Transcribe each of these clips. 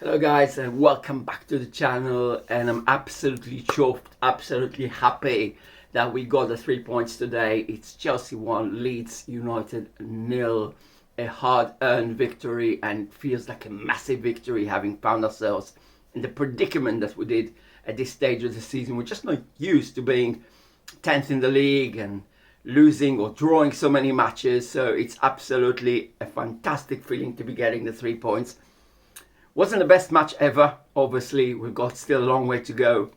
Hello guys, and welcome back to the channel, and I'm absolutely chuffed, absolutely happy that we got the 3 points today. It's Chelsea 1, Leeds United 0, a hard-earned victory, and feels like a massive victory having found ourselves in the predicament that we did at this stage of the season. We're just not used to being 10th in the league and losing or drawing so many matches, so it's absolutely a fantastic feeling to be getting the 3 points. Wasn't the best match ever, obviously. We've got still a long way to go,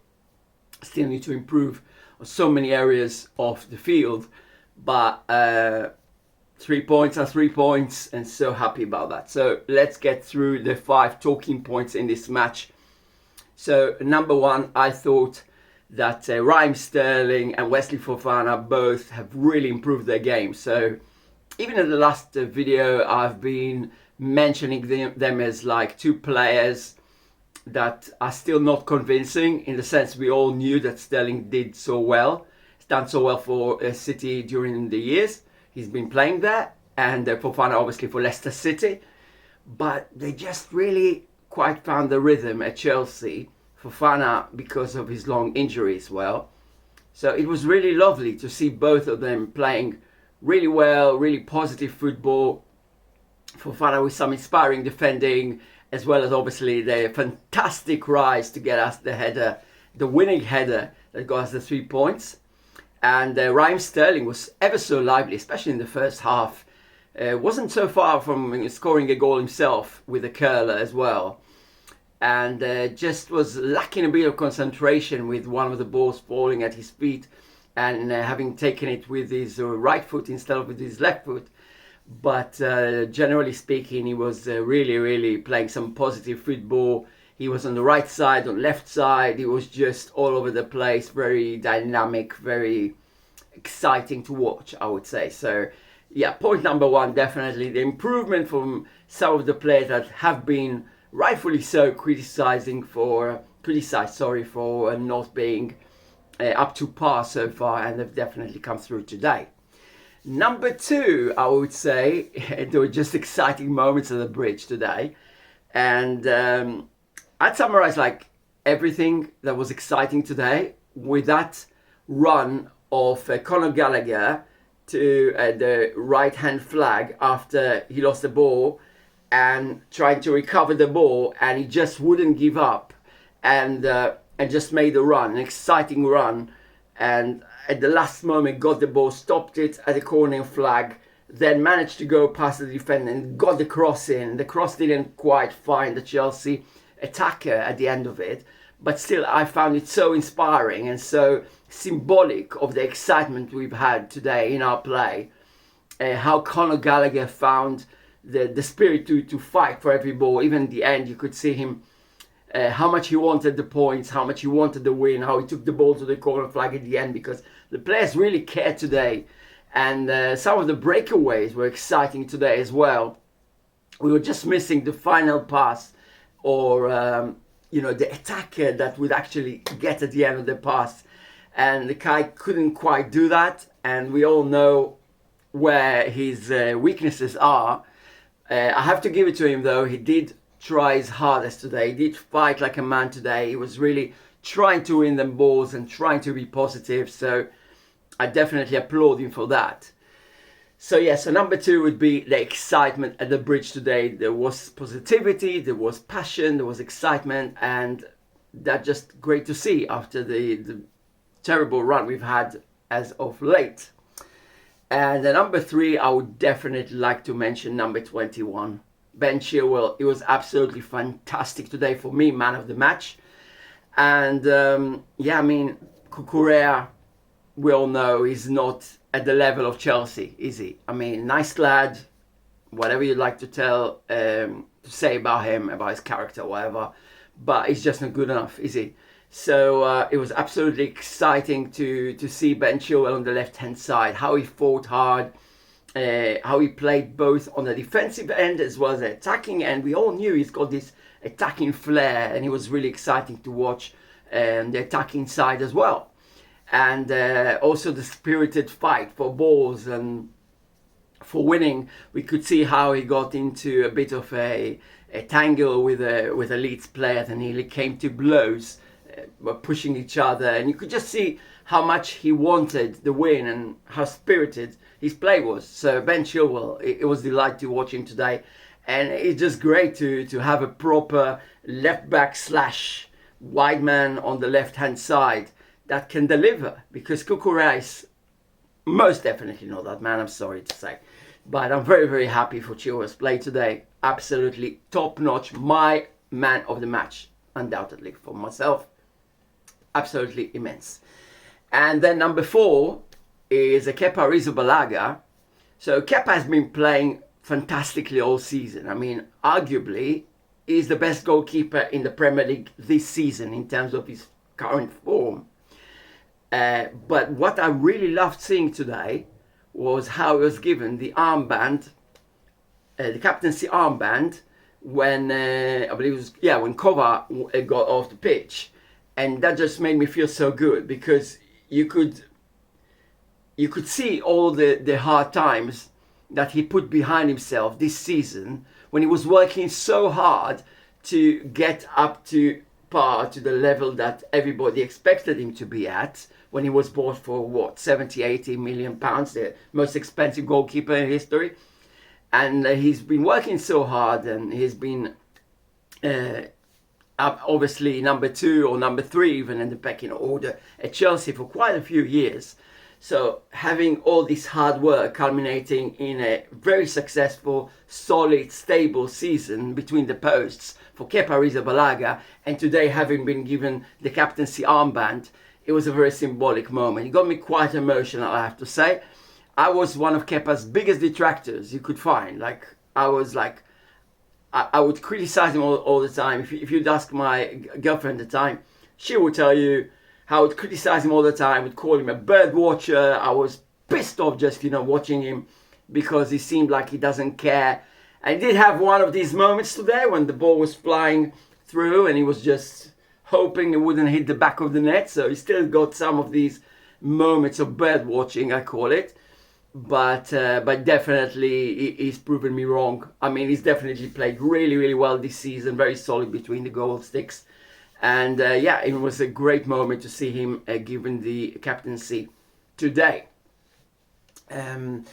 still need to improve on so many areas of the field, but 3 points are 3 points, and so happy about that. So let's get through the 5 talking points in this match. So number one, I thought that Raheem Sterling and Wesley Fofana both have really improved their game. So even in the last video, I've been mentioning them as like two players that are still not convincing, in the sense we all knew that Sterling did so well. He's done so well for City during the years he's been playing there, and Fofana obviously for Leicester City. But they just really quite found the rhythm at Chelsea. Fofana because of his long injury as well. So it was really lovely to see both of them playing really well, really positive football. Fofana with some inspiring defending, as well as obviously the fantastic rise to get us the header, the winning header that got us the 3 points. And Raheem Sterling was ever so lively, especially in the first half. Wasn't so far from scoring a goal himself with a curler as well. And just was lacking a bit of concentration with one of the balls falling at his feet, and having taken it with his right foot instead of with his left foot. But generally speaking, he was really playing some positive football. He was on the right side, on left side. He was just all over the place, very dynamic, very exciting to watch, I would say. So yeah, point number one, definitely the improvement from some of the players that have been rightfully so criticized for not being up to par so far, and they've definitely come through today. Number two, I would say, there were just exciting moments at the bridge today. And I'd summarize like everything that was exciting today with that run of Conor Gallagher to the right-hand flag after he lost the ball and trying to recover the ball, and he just wouldn't give up and just made a run, an exciting run. And at the last moment got the ball, stopped it at the corner flag, then managed to go past the defender and got the cross in. The cross didn't quite find the Chelsea attacker at the end of it, but still I found it so inspiring and so symbolic of the excitement we've had today in our play. How Conor Gallagher found the spirit to fight for every ball. Even at the end you could see him, how much he wanted the points, how much he wanted the win, how he took the ball to the corner flag at the end, because the players really cared today. And some of the breakaways were exciting today as well. We were just missing the final pass, or the attacker that would actually get at the end of the pass, and the guy couldn't quite do that. And we all know where his weaknesses are. I have to give it to him though, he did try his hardest today. He did fight like a man today. He was really trying to win them balls and trying to be positive. So I definitely applaud him for that. So yeah, so number two would be the excitement at the bridge today. There was positivity, there was passion, there was excitement, and that's just great to see after the terrible run we've had as of late. And the number three, I would definitely like to mention number 21. Ben Chillwell. It was absolutely fantastic today for me, man of the match. And yeah, I mean, Cucurella, we all know, is not at the level of Chelsea, is he? I mean, nice lad, whatever you'd like to say about him, about his character, whatever, but he's just not good enough, is he? So it was absolutely exciting to see Ben Chillwell on the left-hand side, how he fought hard, how he played both on the defensive end as well as the attacking end. We all knew he's got this attacking flair, and it was really exciting to watch the attacking side as well. And also the spirited fight for balls and for winning. We could see how he got into a bit of a a tangle with a Leeds player that nearly came to blows, were pushing each other, and you could just see how much he wanted the win and how spirited his play was. So Ben Chillwell, it was a delight to watch him today, and it's just great to have a proper left back slash wide man on the left hand side that can deliver, because Cucurella is most definitely not that man, I'm sorry to say. But I'm very, very happy for Chillwell's play today. Absolutely top notch. My man of the match, undoubtedly, for myself. Absolutely immense. And then number 4 is a Kepa Arrizabalaga. So Kepa has been playing fantastically all season. I mean, arguably, he's the best goalkeeper in the Premier League this season in terms of his current form. But what I really loved seeing today was how he was given the armband, the captaincy armband, when I believe it was, when Kova got off the pitch, and that just made me feel so good, because you could see all the hard times that he put behind himself this season, when he was working so hard to get up to par, to the level that everybody expected him to be at, when he was bought for what, 70-80 million pounds, the most expensive goalkeeper in history. And he's been working so hard, and he's been obviously number 2 or number 3 even in the pecking order at Chelsea for quite a few years. So having all this hard work culminating in a very successful, solid, stable season between the posts for Kepa Arrizabalaga, and today having been given the captaincy armband, it was a very symbolic moment. It got me quite emotional, I have to say. I was one of Kepa's biggest detractors you could find. I would criticize him all the time. If you'd ask my girlfriend at the time, she would tell you how I would criticize him all the time, would call him a bird watcher. I was pissed off just, watching him, because he seemed like he doesn't care. And he did have one of these moments today when the ball was flying through and he was just hoping it wouldn't hit the back of the net. So he still got some of these moments of bird watching, I call it. But definitely he's proven me wrong. I mean, he's definitely played really, really well this season. Very solid between the goal sticks. And it was a great moment to see him given the captaincy today. And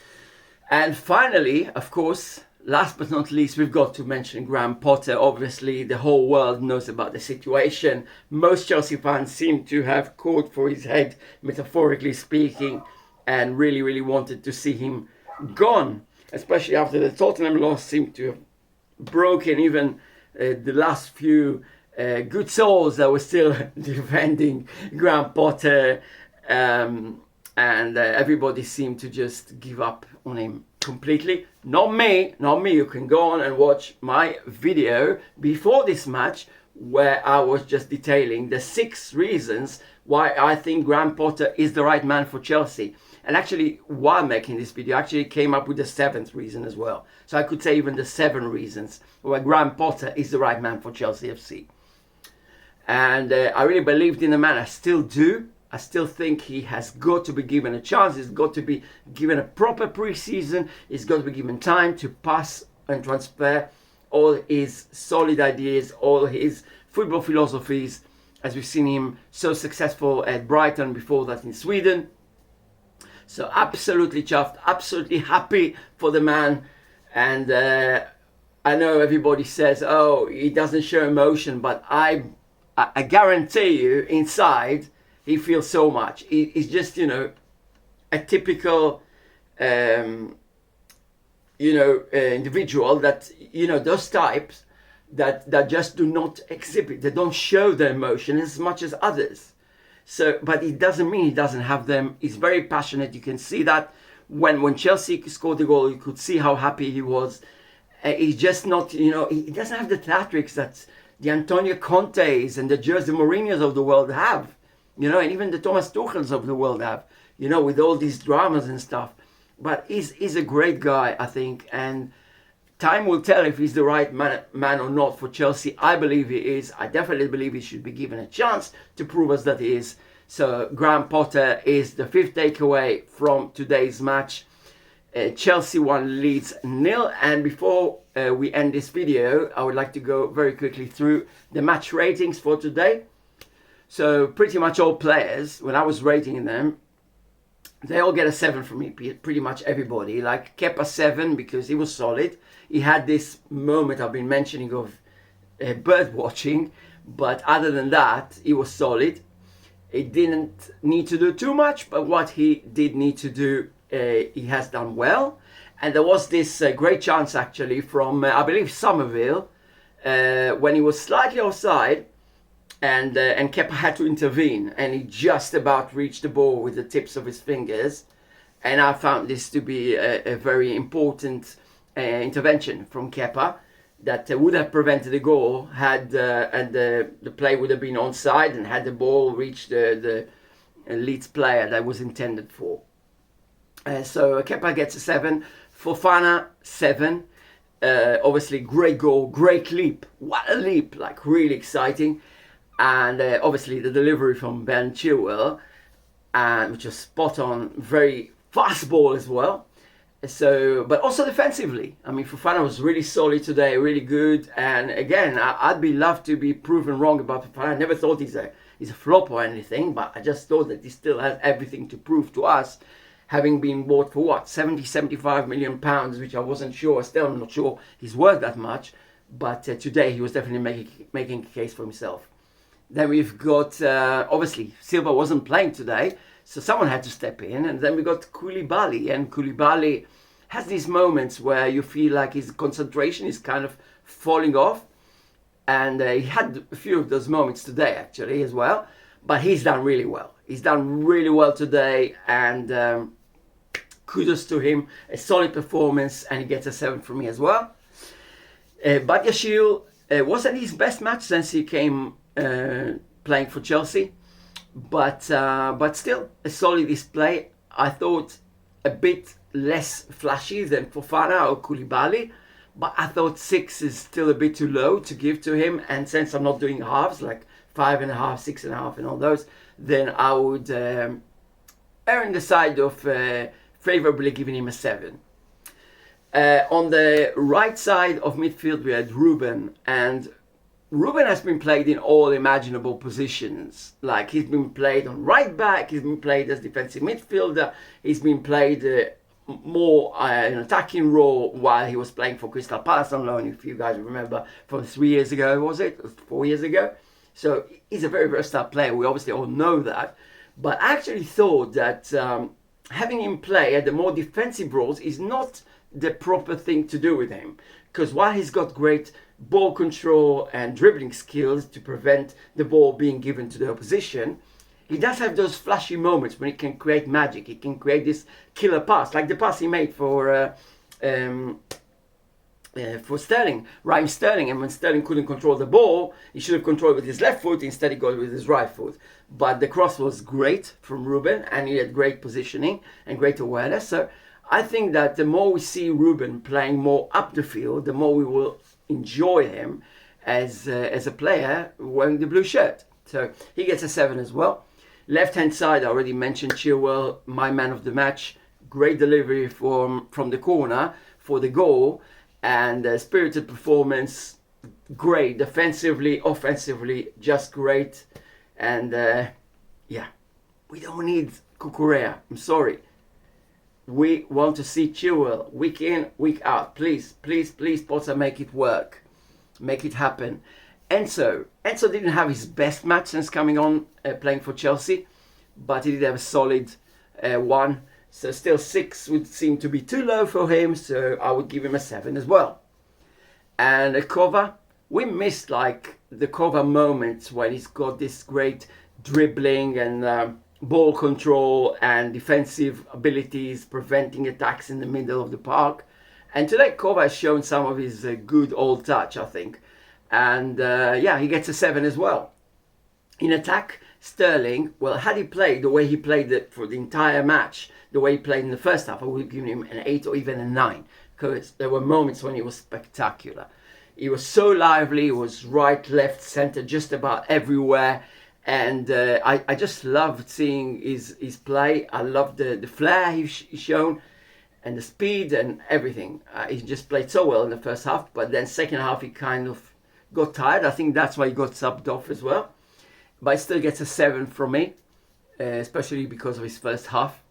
finally, of course, last but not least, we've got to mention Graham Potter. Obviously, the whole world knows about the situation. Most Chelsea fans seem to have caught for his head, metaphorically speaking, and really, really wanted to see him gone, especially after the Tottenham loss seemed to have broken even the last few good souls that were still defending Graham Potter, and everybody seemed to just give up on him completely. Not me. You can go on and watch my video before this match, where I was just detailing the 6 reasons why I think Graham Potter is the right man for Chelsea. And actually, while making this video, I actually came up with the 7th reason as well. So I could say even the 7 reasons why Graham Potter is the right man for Chelsea FC. And I really believed in the man. I still do. I still think he has got to be given a chance. He's got to be given a proper pre-season. He's got to be given time to pass and transfer all his solid ideas, all his football philosophies, as we've seen him so successful at Brighton, before that in Sweden. So absolutely chuffed, absolutely happy for the man. And I know everybody says, oh, he doesn't show emotion, but I guarantee you inside he feels so much. He's just, a typical, individual that, those types that just do not exhibit, they don't show their emotion as much as others. So, but it doesn't mean he doesn't have them. He's very passionate. You can see that when Chelsea scored the goal, you could see how happy he was. He's just not, he doesn't have the theatrics that the Antonio Contes and the Jose Mourinhos of the world have, and even the Thomas Tuchels of the world have, with all these dramas and stuff. But he's a great guy, I think, and time will tell if he's the right man or not for Chelsea. I believe he is. I definitely believe he should be given a chance to prove us that he is. So Graham Potter is the 5th takeaway from today's match. Chelsea 1, Leeds 0. And before we end this video, I would like to go very quickly through the match ratings for today. So pretty much all players, when I was rating them, they all get a 7 from me, pretty much everybody. Like Kepa 7 because he was solid. He had this moment I've been mentioning of bird watching, but other than that, he was solid. He didn't need to do too much, but what he did need to do, he has done well. And there was this great chance actually from, I believe, Somerville, when he was slightly offside, and Kepa had to intervene, and he just about reached the ball with the tips of his fingers. And I found this to be a very important intervention from Kepa that would have prevented the goal had and the play would have been onside and had the ball reached the Leeds player that was intended for. So Kepa gets a 7, Fofana 7. Obviously great goal, great leap, what a leap, like really exciting. And obviously the delivery from Ben Chillwell, which was spot on, very fast ball as well. So, but also defensively. I mean, Fofana was really solid today, really good. And again, I'd be loved to be proven wrong about Fofana. I never thought he's a flop or anything, but I just thought that he still has everything to prove to us, having been bought for what, 75 million pounds, which I wasn't sure. Still, I'm not sure he's worth that much. But today he was definitely making a case for himself. Then we've got, obviously, Silva wasn't playing today, so someone had to step in. And then we got Koulibaly, and Koulibaly has these moments where you feel like his concentration is kind of falling off. And he had a few of those moments today, actually, as well. But he's done really well. He's done really well today, and kudos to him. A solid performance, and he gets a 7 from me as well. Badiashile wasn't his best match since he came playing for Chelsea, but still a solid display. I thought a bit less flashy than Fofana or Koulibaly, but I thought 6 is still a bit too low to give to him. And since I'm not doing halves like 5.5, 6.5, and all those, then I would err on the side of favorably giving him a 7. On the right side of midfield, we had Ruben, and Ruben has been played in all imaginable positions. Like, he's been played on right back, he's been played as defensive midfielder, he's been played more an attacking role while he was playing for Crystal Palace on loan, if you guys remember, from 3 years ago, was it? 4 years ago? So he's a very versatile player, we obviously all know that. But I actually thought that having him play at the more defensive roles is not the proper thing to do with him. Because while he's got great ball control and dribbling skills to prevent the ball being given to the opposition, he does have those flashy moments when he can create magic. He can create this killer pass, like the pass he made for Sterling, Raheem Sterling. And when Sterling couldn't control the ball, he should have controlled with his left foot. Instead, he got with his right foot. But the cross was great from Ruben, and he had great positioning and great awareness. So I think that the more we see Ruben playing more up the field, the more we will enjoy him as a player wearing the blue shirt. So he gets a 7 as well. Left hand side, I already mentioned Chillwell, my man of the match. Great delivery from the corner for the goal, and spirited performance. Great defensively, offensively, just great. And yeah, we don't need Cucurella. I'm sorry. We want to see Chillwell week in, week out. Please, please, please, Potter, make it work. Make it happen. Enzo didn't have his best match since coming on playing for Chelsea, but he did have a solid 1. So still 6 would seem to be too low for him, so I would give him a 7 as well. And Kova, we missed like the Kova moments when he's got this great dribbling and ball control and defensive abilities, preventing attacks in the middle of the park. And today Kova has shown some of his good old touch, I think. And yeah, he gets a 7 as well. In attack, Sterling, well, had he played the way he played for the entire match, the way he played in the first half, I would have given him an 8 or even a 9. Because there were moments when he was spectacular. He was so lively, he was right, left, centre, just about everywhere. And I just loved seeing his play. I loved the flair he's shown. and the speed and everything. He just played so well in the first half, but then second half he kind of got tired. I think that's why he got subbed off as well. But he still gets a 7 from me, especially because of his first half.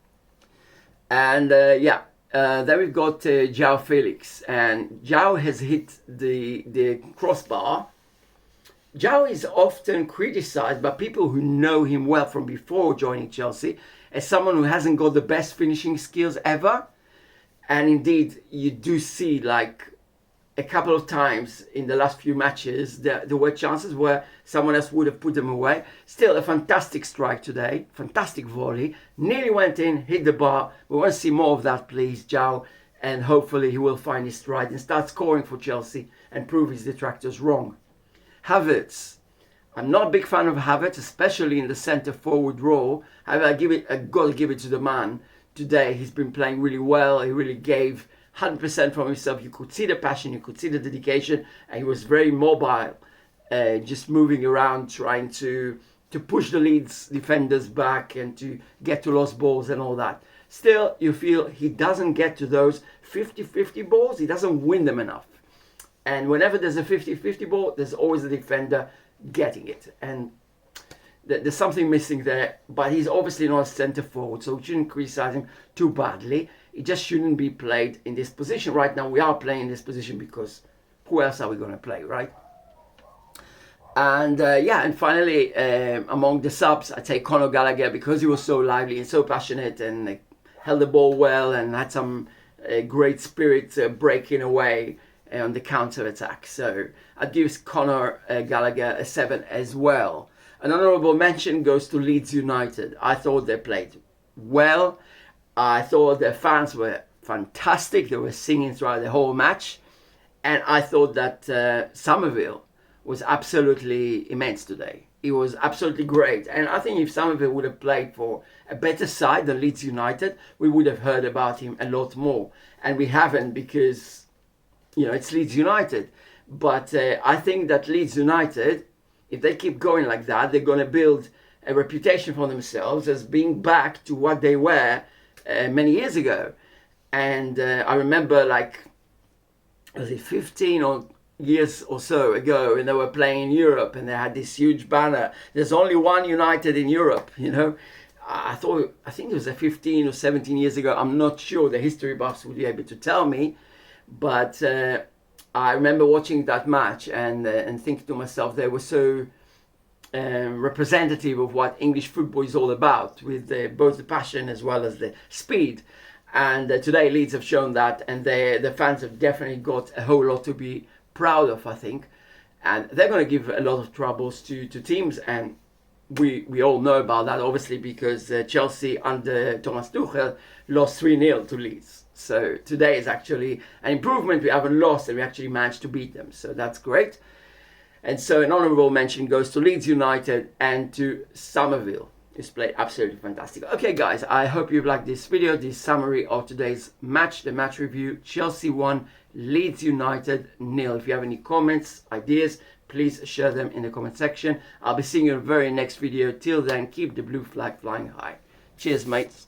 And then we've got João Felix, and João has hit the crossbar. João is often criticised by people who know him well from before joining Chelsea as someone who hasn't got the best finishing skills ever. And indeed, you do see like a couple of times in the last few matches, there were chances where someone else would have put them away. Still a fantastic strike today, fantastic volley, nearly went in, hit the bar. We want to see more of that, please, João, and hopefully he will find his stride and start scoring for Chelsea and prove his detractors wrong. Havertz. I'm not a big fan of Havertz, especially in the centre forward role. However, I got to give it to the man. Today he's been playing really well. He really gave 100% from himself. You could see the passion, you could see the dedication, and he was very mobile, just moving around, trying to push the Leeds defenders back and to get to lost balls and all that. Still, you feel he doesn't get to those 50-50 balls. He doesn't win them enough. And whenever there's a 50-50 ball, there's always a defender getting it. And there's something missing there, but he's obviously not a centre forward, so we shouldn't criticise him too badly. He just shouldn't be played in this position. Right now we are playing in this position because who else are we going to play, right? And and finally, among the subs, I take Conor Gallagher because he was so lively and so passionate and held the ball well and had some great spirit breaking away on the counter-attack. So I'd give Conor Gallagher a 7 as well. An honourable mention goes to Leeds United. I thought they played well. I thought their fans were fantastic. They were singing throughout the whole match. And I thought that Somerville was absolutely immense today. He was absolutely great. And I think if Somerville would have played for a better side than Leeds United, we would have heard about him a lot more. And we haven't because, it's Leeds United. But I think that Leeds United, if they keep going like that, they're going to build a reputation for themselves as being back to what they were many years ago. And I remember was it 15 years or so ago, and they were playing in Europe and they had this huge banner. There's only one United in Europe, I think it was 15 or 17 years ago. I'm not sure. The history buffs would be able to tell me. But I remember watching that match and thinking to myself, they were so representative of what English football is all about, with both the passion as well as the speed. And today Leeds have shown that, and the fans have definitely got a whole lot to be proud of, I think. And they're going to give a lot of troubles to teams, and we all know about that, obviously, because Chelsea under Thomas Tuchel lost 3-0 to Leeds. So today is actually an improvement. We haven't lost and we actually managed to beat them. So that's great. And so an honourable mention goes to Leeds United and to Somerville. It's played absolutely fantastic. Okay, guys, I hope you've liked this video, this summary of today's match, the match review. Chelsea 1, Leeds United 0. If you have any comments, ideas, please share them in the comment section. I'll be seeing you in the very next video. Till then, keep the blue flag flying high. Cheers, mates.